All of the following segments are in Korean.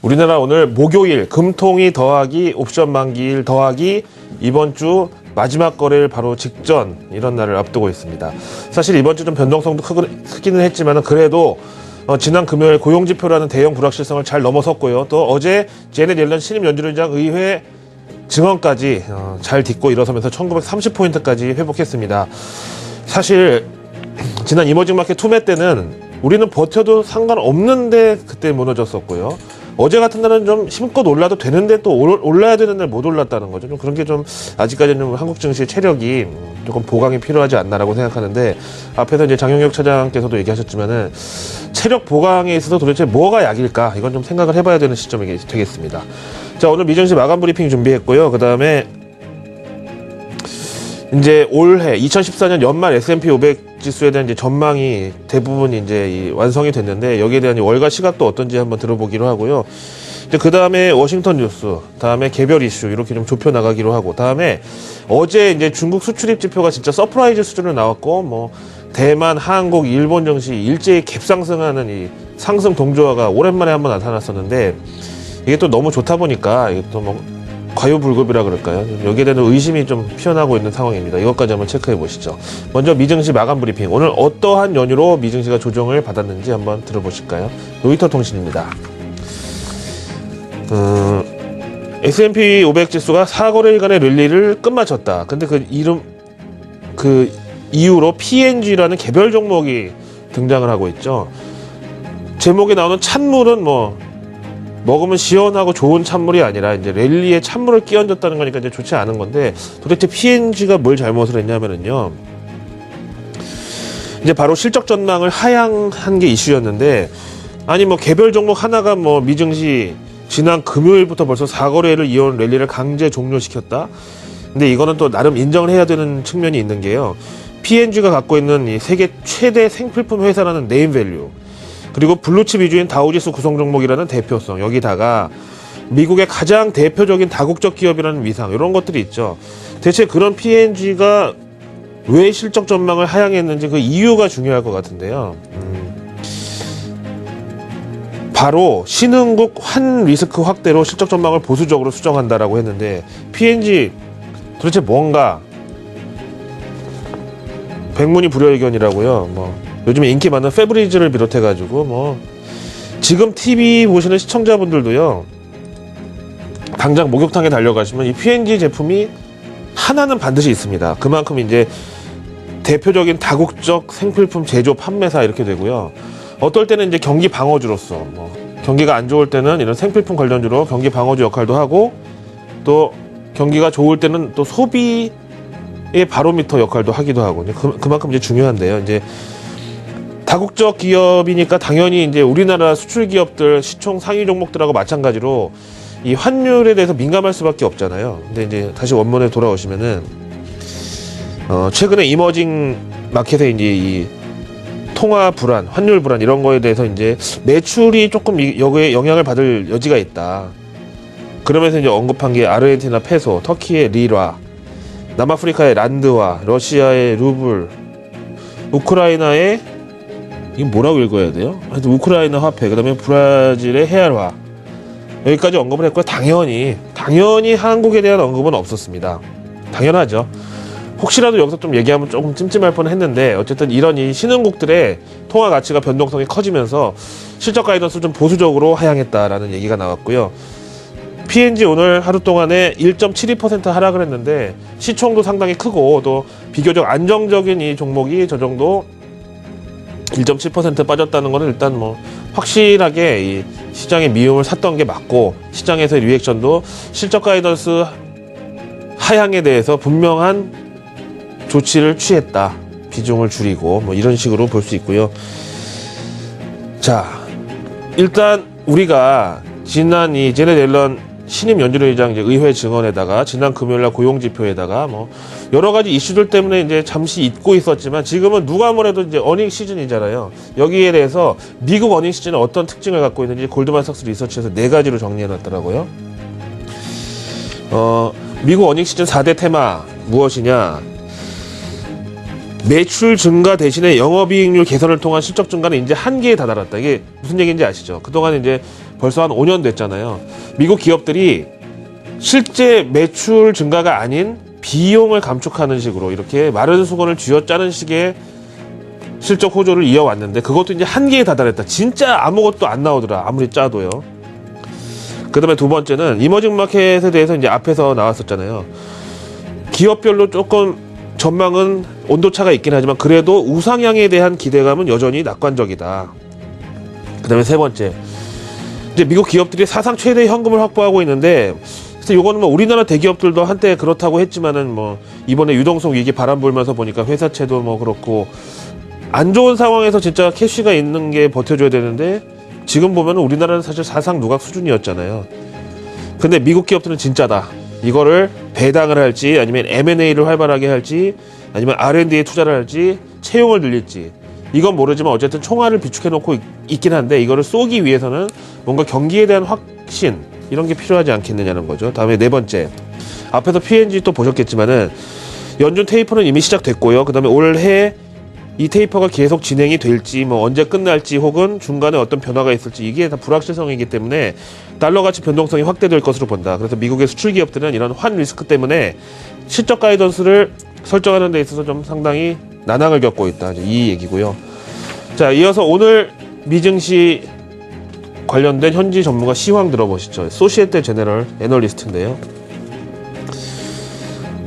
우리나라 오늘 목요일 금통이 더하기 옵션 만기일 더하기 이번 주 마지막 거래일 바로 직전 이런 날을 앞두고 있습니다. 사실 이번 주 좀 변동성도 크기는 했지만 그래도 지난 금요일 고용지표라는 대형 불확실성을 잘 넘어섰고요. 또 어제 제넷 옐런 신임 연준의장 의회 증언까지 잘 딛고 일어서면서 1930포인트까지 회복했습니다. 사실 지난 이머징 마켓 투매 때는 우리는 버텨도 상관없는데 그때 무너졌었고요. 어제 같은 날은 좀 힘껏 올라도 되는데 또 올라야 되는 날 못 올랐다는 거죠. 좀 그런 게 좀 아직까지는 좀 한국 증시의 체력이 조금 보강이 필요하지 않나라고 생각하는데, 앞에서 이제 장영혁 차장께서도 얘기하셨지만은 체력 보강에 있어서 도대체 뭐가 약일까? 이건 좀 생각을 해봐야 되는 시점이 되겠습니다. 자, 오늘 미증시 마감 브리핑 준비했고요. 그 다음에 이제 올해 2014년 연말 S&P 500 지수에 대한 이제 전망이 대부분 이제 완성이 됐는데, 여기에 대한 월가 시각도 어떤지 한번 들어보기로 하고요. 이제 그 다음에 워싱턴 뉴스, 다음에 개별 이슈 이렇게 좀 좁혀 나가기로 하고, 다음에 어제 이제 중국 수출입 지표가 진짜 서프라이즈 수준으로 나왔고, 뭐 대만, 한국, 일본 증시 일제히 갭상승하는 이 상승 동조화가 오랜만에 한번 나타났었는데, 이게 또 너무 좋다 보니까 이게 또 뭐 과유불급이라 그럴까요? 여기에 대한 의심이 좀 피어나고 있는 상황입니다. 이것까지 한번 체크해 보시죠. 먼저 미증시 마감 브리핑. 오늘 어떠한 연유로 미증시가 조정을 받았는지 한번 들어보실까요? 로이터 통신입니다. S&P 500 지수가 4거래일간의 랠리를 끝마쳤다. 근데 그 이후로 P&G라는 개별 종목이 등장을 하고 있죠. 제목에 나오는 찬물은 먹으면 시원하고 좋은 찬물이 아니라 이제 랠리에 찬물을 끼얹었다는 거니까 이제 좋지 않은 건데, 도대체 P&G가 뭘 잘못을 했냐면은요, 이제 바로 실적 전망을 하향한 게 이슈였는데, 아니 개별 종목 하나가 미증시 지난 금요일부터 벌써 4거래를 이어온 랠리를 강제 종료시켰다. 근데 이거는 또 나름 인정을 해야 되는 측면이 있는 게요, P&G가 갖고 있는 이 세계 최대 생필품 회사라는 네임밸류, 그리고 블루칩 위주인 다우지수 구성 종목이라는 대표성, 여기다가 미국의 가장 대표적인 다국적 기업이라는 위상, 이런 것들이 있죠. 대체 그런 P&G가 왜 실적 전망을 하향했는지 그 이유가 중요할 것 같은데요. 바로 신흥국 환 리스크 확대로 실적 전망을 보수적으로 수정한다라고 했는데, P&G 도대체 뭔가 백문이 불여의견이라고요. 요즘에 인기 많은 페브리즈를 비롯해가지고 지금 TV 보시는 시청자분들도요, 당장 목욕탕에 달려가시면 이 P&G 제품이 하나는 반드시 있습니다. 그만큼 이제 대표적인 다국적 생필품 제조 판매사 이렇게 되고요. 어떨 때는 이제 경기 방어주로서 경기가 안 좋을 때는 이런 생필품 관련주로 경기 방어주 역할도 하고, 또 경기가 좋을 때는 또 소비의 바로미터 역할도 하기도 하고, 그만큼 이제 중요한데요. 이제 다국적 기업이니까 당연히 이제 우리나라 수출 기업들 시총 상위 종목들하고 마찬가지로 이 환율에 대해서 민감할 수밖에 없잖아요. 근데 이제 다시 원문에 돌아오시면은 최근에 이머징 마켓에 이제 이 통화 불안, 환율 불안 이런 거에 대해서 이제 매출이 조금 여기에 영향을 받을 여지가 있다. 그러면서 이제 언급한 게 아르헨티나 페소, 터키의 리라, 남아프리카의 란드화, 러시아의 루블, 우크라이나의 이게 뭐라고 읽어야 돼요? 하여튼 우크라이나 화폐, 그 다음에 브라질의 헤알화, 여기까지 언급을 했고요. 당연히 한국에 대한 언급은 없었습니다. 당연하죠. 혹시라도 여기서 좀 얘기하면 조금 찜찜할 뻔했는데, 어쨌든 이런 이 신흥국들의 통화 가치가 변동성이 커지면서 실적 가이던스를 좀 보수적으로 하향했다라는 얘기가 나왔고요. P&G 오늘 하루 동안에 1.72% 하락을 했는데, 시총도 상당히 크고 또 비교적 안정적인 이 종목이 저 정도 1.7% 빠졌다는 거는 일단 확실하게 이 시장의 미움을 샀던 게 맞고, 시장에서의 리액션도 실적 가이던스 하향에 대해서 분명한 조치를 취했다. 비중을 줄이고 이런 식으로 볼 수 있고요. 자, 일단 우리가 지난 이 제넷 옐런 신임 연준의장 이제 의회 증언에다가 지난 금요일날 고용지표에다가 여러 가지 이슈들 때문에 이제 잠시 잊고 있었지만, 지금은 누가 뭐래도 이제 어닝 시즌이잖아요. 여기에 대해서 미국 어닝 시즌은 어떤 특징을 갖고 있는지 골드만삭스 리서치에서 4가지로 정리해놨더라고요. 미국 어닝 시즌 4대 테마 무엇이냐? 매출 증가 대신에 영업이익률 개선을 통한 실적 증가는 이제 한계에 다다랐다. 이게 무슨 얘기인지 아시죠? 그동안 이제 벌써 한 5년 됐잖아요. 미국 기업들이 실제 매출 증가가 아닌 비용을 감축하는 식으로 이렇게 마른 수건을 쥐어짜는 식의 실적 호조를 이어왔는데, 그것도 이제 한계에 다다랐다. 진짜 아무것도 안 나오더라, 아무리 짜도요. 그 다음에 두 번째는 이머징 마켓에 대해서 이제 앞에서 나왔었잖아요. 기업별로 조금 전망은 온도차가 있긴 하지만 그래도 우상향에 대한 기대감은 여전히 낙관적이다. 그 다음에 세 번째, 이제 미국 기업들이 사상 최대의 현금을 확보하고 있는데, 그래서 요거는 뭐 우리나라 대기업들도 한때 그렇다고 했지만은 뭐 이번에 유동성 위기 바람 불면서 보니까 회사채도 뭐 그렇고 안 좋은 상황에서 진짜 캐시가 있는 게 버텨줘야 되는데, 지금 보면 우리나라는 사실 사상 누각 수준이었잖아요. 근데 미국 기업들은 진짜다. 이거를 배당을 할지 아니면 M&A를 활발하게 할지 아니면 R&D에 투자를 할지 채용을 늘릴지 이건 모르지만 어쨌든 총알을 비축해 놓고 있긴 한데, 이거를 쏘기 위해서는 뭔가 경기에 대한 확신 이런 게 필요하지 않겠느냐는 거죠. 다음에 네 번째, 앞에서 P&G 또 보셨겠지만은 연준 테이퍼는 이미 시작됐고요. 그 다음에 올해 이 테이퍼가 계속 진행이 될지, 뭐 언제 끝날지, 혹은 중간에 어떤 변화가 있을지, 이게 다 불확실성이기 때문에 달러 가치 변동성이 확대될 것으로 본다. 그래서 미국의 수출 기업들은 이런 환 리스크 때문에 실적 가이던스를 설정하는 데 있어서 좀 상당히 난항을 겪고 있다, 이 얘기고요. 자, 이어서 오늘 미증시 관련된 현지 전문가 시황 들어보시죠. 소시에테 제네럴 애널리스트인데요.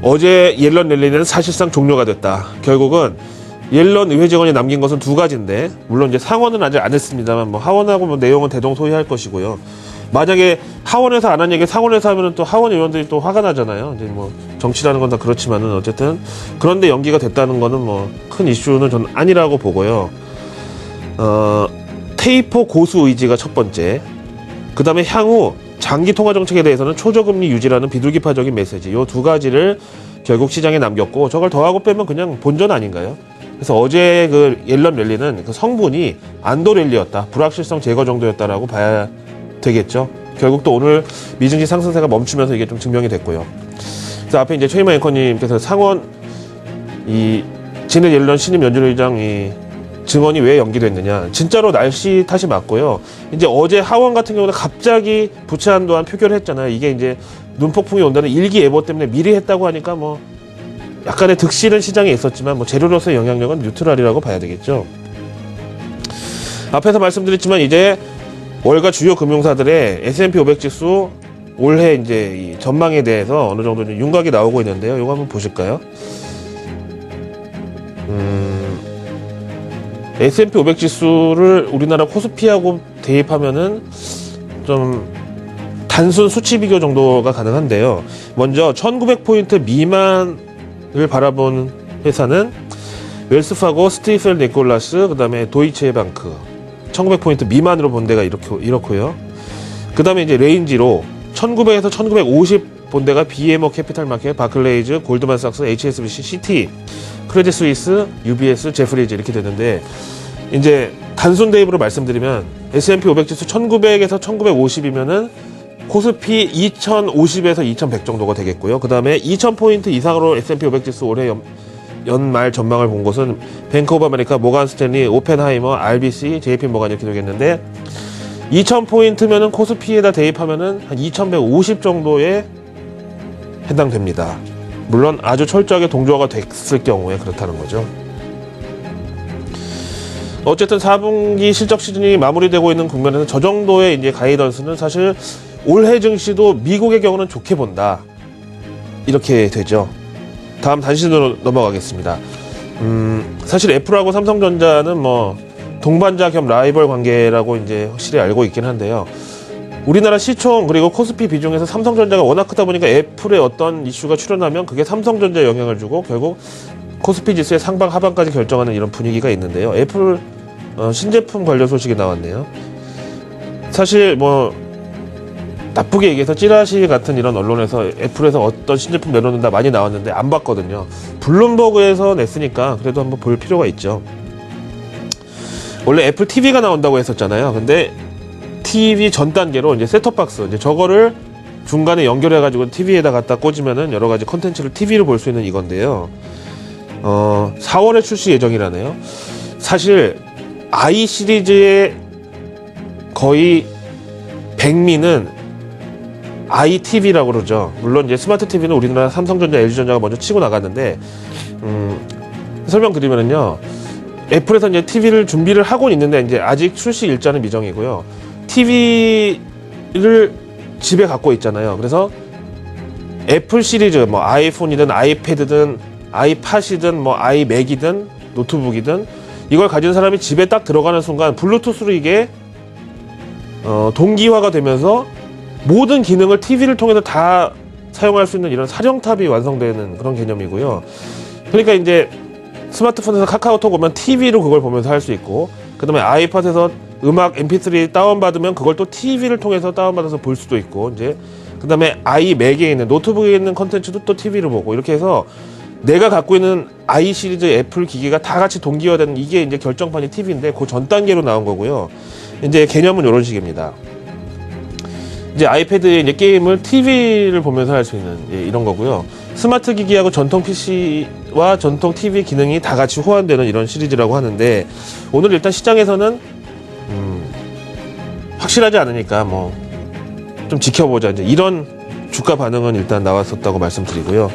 어제 옐런 랠리는 사실상 종료가 됐다. 결국은 옐런 의회 직원이 남긴 것은 두 가지인데, 물론 이제 상원은 아직 안 했습니다만 뭐 하원하고 뭐 내용은 대동소이할 것이고요. 만약에 하원에서 안 한 얘기 상원에서 하면은 또 하원 의원들이 또 화가 나잖아요. 이제 뭐 정치라는 건 다 그렇지만은 어쨌든 그런데 연기가 됐다는 거는 뭐 큰 이슈는 전 아니라고 보고요. 테이퍼 고수 의지가 첫 번째. 그 다음에 향후 장기 통화 정책에 대해서는 초저금리 유지라는 비둘기파적인 메시지. 요 두 가지를 결국 시장에 남겼고, 저걸 더하고 빼면 그냥 본전 아닌가요? 그래서 어제 그 옐런 랠리는 그 성분이 안도 랠리였다, 불확실성 제거 정도였다라고 봐야 되겠죠. 결국 또 오늘 미증시 상승세가 멈추면서 이게 좀 증명이 됐고요. 그래서 앞에 이제 최희만 앵커님께서 상원 이 지네 옐런 신임 연준의장 이 증언이 왜 연기됐느냐, 진짜로 날씨 탓이 맞고요. 이제 어제 하원 같은 경우는 갑자기 부채 한도안 표결을 했잖아요. 이게 이제 눈폭풍이 온다는 일기예보 때문에 미리 했다고 하니까 뭐 약간의 득실은 시장에 있었지만 뭐 재료로서의 영향력은 뉴트럴이라고 봐야 되겠죠. 앞에서 말씀드렸지만 이제 월가 주요 금융사들의 S&P 500 지수 올해 이제 이 전망에 대해서 어느 정도 윤곽이 나오고 있는데요. 이거 한번 보실까요? S&P 500 지수를 우리나라 코스피하고 대입하면은 좀 단순 수치 비교 정도가 가능한데요. 먼저 1900포인트 미만을 바라본 회사는 웰스파고, 스티펠 니콜라스, 그 다음에 도이체bank. 1900포인트 미만으로 본 데가 이렇고요. 그 다음에 이제 레인지로 1900에서 1950 본 데가 BMO 캐피탈 마켓, 바클레이즈, 골드만삭스, HSBC, CT, 크레딧 스위스, UBS, 제프리즈 이렇게 되는데, 이제 단순 대입으로 말씀드리면 S&P 500 지수 1900에서 1950이면은 코스피 2050에서 2100 정도가 되겠고요. 그 다음에 2000포인트 이상으로 S&P 500 지수 올해 연말 전망을 본 곳은 뱅크 오브 아메리카, 모간 스탠리, 오펜하이머, RBC, JP 모간 이렇게 되겠는데, 2000포인트면은 코스피에다 대입하면은 한 2150 정도에 해당됩니다. 물론 아주 철저하게 동조화가 됐을 경우에 그렇다는 거죠. 어쨌든 4분기 실적 시즌이 마무리되고 있는 국면에서 저 정도의 이제 가이던스는 사실 올해 증시도 미국의 경우는 좋게 본다, 이렇게 되죠. 다음 단신으로 넘어가겠습니다. 사실 애플하고 삼성전자는 뭐 동반자 겸 라이벌 관계라고 이제 확실히 알고 있긴 한데요. 우리나라 시총 그리고 코스피 비중에서 삼성전자가 워낙 크다 보니까 애플의 어떤 이슈가 출현하면 그게 삼성전자에 영향을 주고 결국 코스피 지수의 상방 하방까지 결정하는 이런 분위기가 있는데요. 애플 신제품 관련 소식이 나왔네요. 사실 뭐 나쁘게 얘기해서 찌라시 같은 이런 언론에서 애플에서 어떤 신제품 내놓는다 많이 나왔는데 안 봤거든요. 블룸버그에서 냈으니까 그래도 한번 볼 필요가 있죠. 원래 애플 TV가 나온다고 했었잖아요. 근데 TV 전 단계로 이제 셋톱박스, 이제 저거를 중간에 연결해가지고 TV에다 갖다 꽂으면은 여러 가지 컨텐츠를 TV로 볼 수 있는 이건데요. 4월에 출시 예정이라네요. 사실 i 시리즈의 거의 백미는 ITV라고 그러죠. 물론 이제 스마트 TV는 우리나라 삼성전자, LG전자가 먼저 치고 나갔는데, 설명드리면은요, 애플에서 이제 TV를 준비를 하고 있는데 이제 아직 출시 일자는 미정이고요. TV를 집에 갖고 있잖아요. 그래서 애플 시리즈, 뭐 아이폰이든 아이패드든 아이팟이든 뭐 아이맥이든 노트북이든 이걸 가진 사람이 집에 딱 들어가는 순간 블루투스로 이게 동기화가 되면서 모든 기능을 TV를 통해서 다 사용할 수 있는 이런 사령탑이 완성되는 그런 개념이고요. 그러니까 이제 스마트폰에서 카카오톡 오면 TV로 그걸 보면서 할 수 있고, 그 다음에 아이팟에서 음악 MP3 다운받으면 그걸 또 TV를 통해서 다운받아서 볼 수도 있고, 이제 그 다음에 아이맥에 있는 노트북에 있는 컨텐츠도 또 TV로 보고, 이렇게 해서 내가 갖고 있는 i 시리즈 애플 기기가 다 같이 동기화되는 이게 이제 결정판이 TV인데 그 전 단계로 나온 거고요. 이제 개념은 이런 식입니다. 이제 아이패드에 이제 게임을 TV를 보면서 할 수 있는 이런 거고요. 스마트 기기하고 전통 PC와 전통 TV 기능이 다 같이 호환되는 이런 시리즈라고 하는데, 오늘 일단 시장에서는 확실하지 않으니까 뭐 좀 지켜보자, 이제 이런 주가 반응은 일단 나왔었다고 말씀드리고요.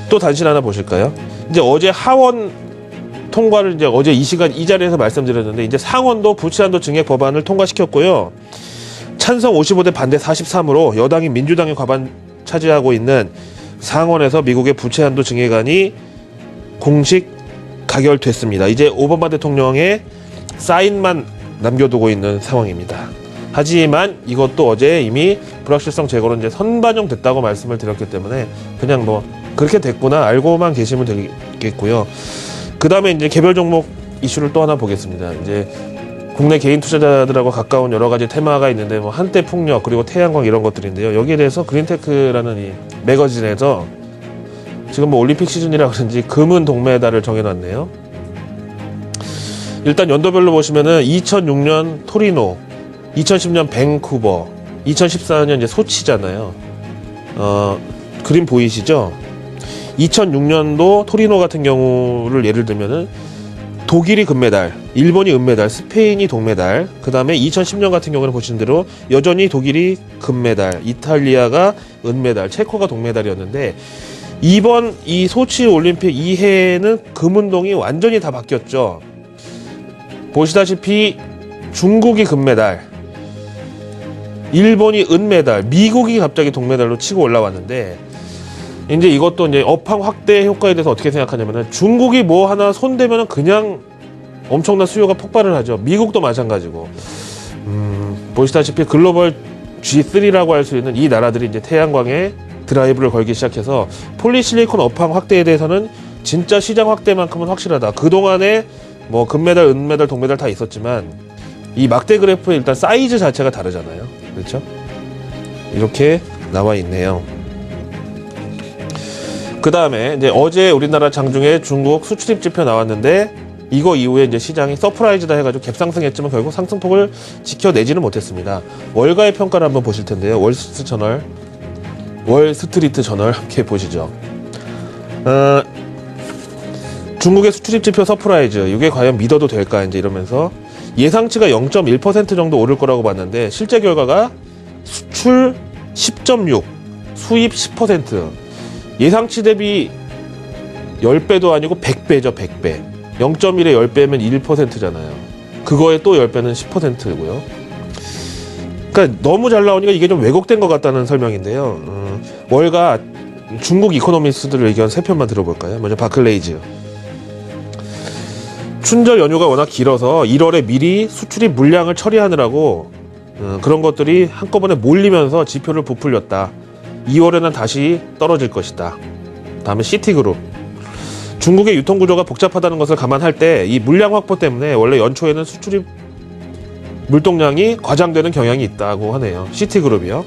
또 단신 하나 보실까요? 이제 어제 하원 통과를 이제 어제 이 시간 이 자리에서 말씀드렸는데, 이제 상원도 부채한도 증액 법안을 통과시켰고요. 찬성 55대 반대 43으로 여당인 민주당이 과반 차지하고 있는 상원에서 미국의 부채한도 증액안이 공식 가결됐습니다. 이제 오바마 대통령의 사인만 남겨두고 있는 상황입니다. 하지만 이것도 어제 이미 불확실성 제거로 이제 선반영됐다고 말씀을 드렸기 때문에 그냥 뭐 그렇게 됐구나 알고만 계시면 되겠고요. 그 다음에 이제 개별 종목 이슈를 또 하나 보겠습니다. 이제 국내 개인 투자자들하고 가까운 여러 가지 테마가 있는데, 뭐 한때 풍력 그리고 태양광 이런 것들인데요. 여기에 대해서 그린테크라는 이 매거진에서 지금 뭐 올림픽 시즌이라 그런지 금은 동메달을 정해놨네요. 일단 연도별로 보시면은 2006년 토리노, 2010년 밴쿠버, 2014년 이제 소치잖아요. 그림 보이시죠? 2006년도 토리노 같은 경우를 예를 들면은 독일이 금메달, 일본이 은메달, 스페인이 동메달, 그 다음에 2010년 같은 경우는 보시는 대로 여전히 독일이 금메달, 이탈리아가 은메달, 체코가 동메달이었는데, 이번 이 소치 올림픽 이해에는 금운동이 완전히 다 바뀌었죠. 보시다시피 중국이 금메달, 일본이 은메달, 미국이 갑자기 동메달로 치고 올라왔는데, 이제 이것도 이제 업황 확대 효과에 대해서 어떻게 생각하냐면은, 중국이 뭐 하나 손대면은 그냥 엄청난 수요가 폭발을 하죠. 미국도 마찬가지고. 보시다시피 글로벌 G3라고 할 수 있는 이 나라들이 이제 태양광에 드라이브를 걸기 시작해서 폴리실리콘 업황 확대에 대해서는 진짜 시장 확대만큼은 확실하다. 그동안에 뭐 금메달, 은메달, 동메달 다 있었지만 이 막대 그래프의 일단 사이즈 자체가 다르잖아요. 그렇죠? 이렇게 나와 있네요. 그 다음에 이제 어제 우리나라 장중에 중국 수출입 지표 나왔는데, 이거 이후에 이제 시장이 서프라이즈다 해가지고 갭상승했지만 결국 상승폭을 지켜내지는 못했습니다. 월가의 평가를 한번 보실 텐데요. 월스트리트 저널 함께 보시죠. 중국의 수출입 지표 서프라이즈, 이게 과연 믿어도 될까 이제 이러면서 예상치가 0.1% 정도 오를 거라고 봤는데 실제 결과가 수출 10.6, 수입 10%. 예상치 대비 10배도 아니고 100배죠, 100배. 0.1에 10배면 1%잖아요. 그거에 또 10배는 10%고요. 그러니까 너무 잘 나오니까 이게 좀 왜곡된 것 같다는 설명인데요. 월가 중국 이코노미스트들 의견 3편만 들어볼까요? 먼저 바클레이즈. 춘절 연휴가 워낙 길어서 1월에 미리 수출입 물량을 처리하느라고 그런 것들이 한꺼번에 몰리면서 지표를 부풀렸다. 2월에는 다시 떨어질 것이다. 다음에 시티그룹. 중국의 유통구조가 복잡하다는 것을 감안할 때 이 물량 확보 때문에 원래 연초에는 수출입 물동량이 과장되는 경향이 있다고 하네요. 시티그룹이요.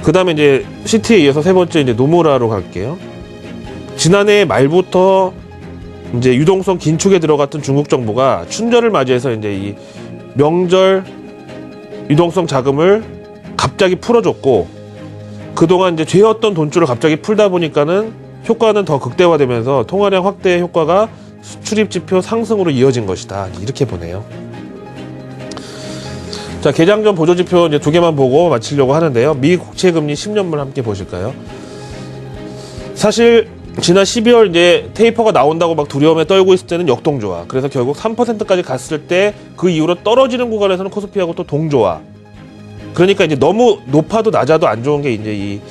그 다음에 이제 시티에 이어서 세 번째 이제 노무라로 갈게요. 지난해 말부터 이제 유동성 긴축에 들어갔던 중국 정부가 춘절을 맞이해서 이제 이 명절 유동성 자금을 갑자기 풀어줬고, 그동안 이제 죄었던 돈줄을 갑자기 풀다 보니까는 효과는 더 극대화되면서 통화량 확대 효과가 수출입 지표 상승으로 이어진 것이다. 이렇게 보네요. 자, 개장 전 보조 지표 이제 두 개만 보고 마치려고 하는데요. 미 국채 금리 10년물 함께 보실까요? 사실 지난 12월 이제 테이퍼가 나온다고 막 두려움에 떨고 있을 때는 역동조화. 그래서 결국 3%까지 갔을 때 그 이후로 떨어지는 구간에서는 코스피하고 또 동조화. 그러니까 이제 너무 높아도 낮아도 안 좋은 게 이제 이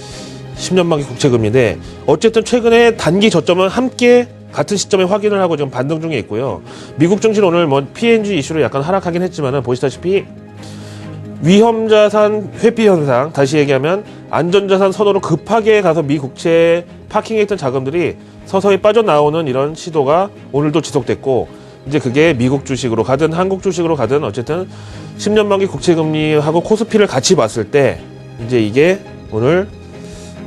10년 만기 국채 금리인데, 어쨌든 최근에 단기 저점은 함께 같은 시점에 확인을 하고 지금 반등 중에 있고요. 미국 증시 오늘 뭐 P&G 이슈로 약간 하락하긴 했지만은 보시다시피 위험자산 회피 현상, 다시 얘기하면 안전자산 선호로 급하게 가서 미 국채에 파킹해 있던 자금들이 서서히 빠져나오는 이런 시도가 오늘도 지속됐고, 이제 그게 미국 주식으로 가든 한국 주식으로 가든 어쨌든 10년 만기 국채 금리하고 코스피를 같이 봤을 때 이제 이게 오늘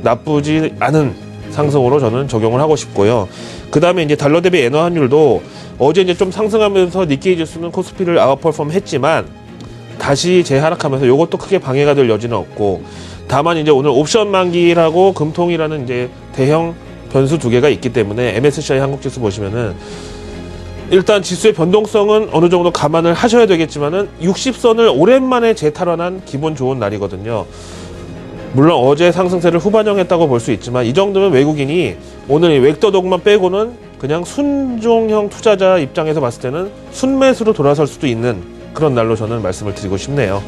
나쁘지 않은 상승으로 저는 적용을 하고 싶고요. 그 다음에 이제 달러 대비 엔화 환율도 어제 이제 좀 상승하면서 니케이 지수는 코스피를 아웃퍼폼 했지만 다시 재하락하면서 이것도 크게 방해가 될 여지는 없고, 다만 이제 오늘 옵션 만기라고 금통이라는 이제 대형 변수 두 개가 있기 때문에 MSCI 한국 지수 보시면은 일단 지수의 변동성은 어느 정도 감안을 하셔야 되겠지만은 60선을 오랜만에 재탈환한 기분 좋은 날이거든요. 물론 어제 상승세를 후반영했다고 볼 수 있지만 이 정도면 외국인이 오늘 웩더독만 빼고는 그냥 순종형 투자자 입장에서 봤을 때는 순매수로 돌아설 수도 있는 그런 날로 저는 말씀을 드리고 싶네요.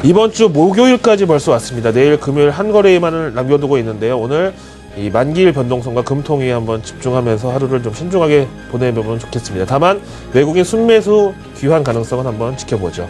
이번 주 목요일까지 벌써 왔습니다. 내일 금요일 한 거래일만을 남겨두고 있는데요. 오늘 이 만기일 변동성과 금통위에 한번 집중하면서 하루를 좀 신중하게 보내보면 좋겠습니다. 다만 외국인 순매수 귀환 가능성은 한번 지켜보죠.